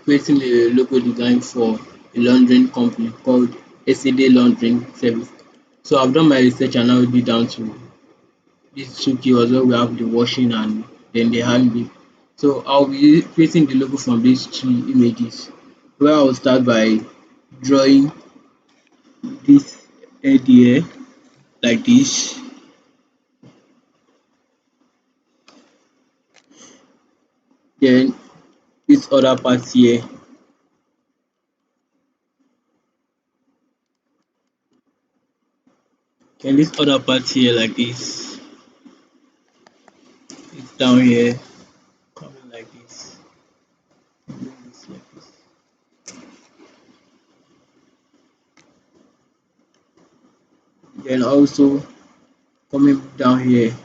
creating a logo design for a laundering company called Essdee Laundering Service. So I've done my research and narrowed it down to these two keywords where we have the washing and then the handmade. So I'll be creating the logo from these two images where I'll start by drawing this head here like this. Then this other part here. Then this other part here like this. It's down here coming like this. Doing this like this. Then also coming down here.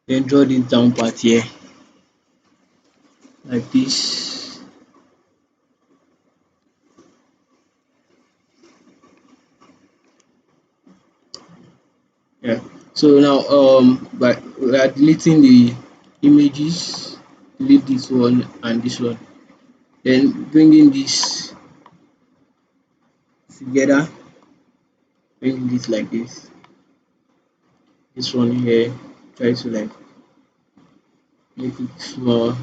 Then draw this down part here like this. Yeah. So now but we are deleting the images, delete this one and this one. Then bringing this together, bringing this like this. This one here, try to like make it small,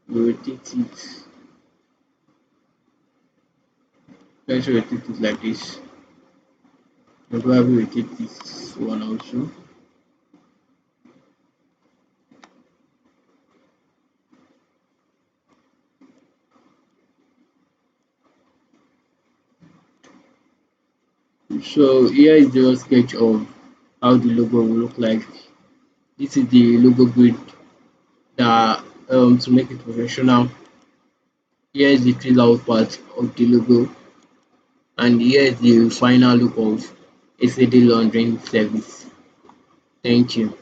rotate it, try to rotate it like this. And probably rotate this one also. So here is the sketch of how the logo will look like. This is the logo grid that to make it professional. Here is the fill out part of the logo, and here is the final look of Essdee Laundering Service. Thank you.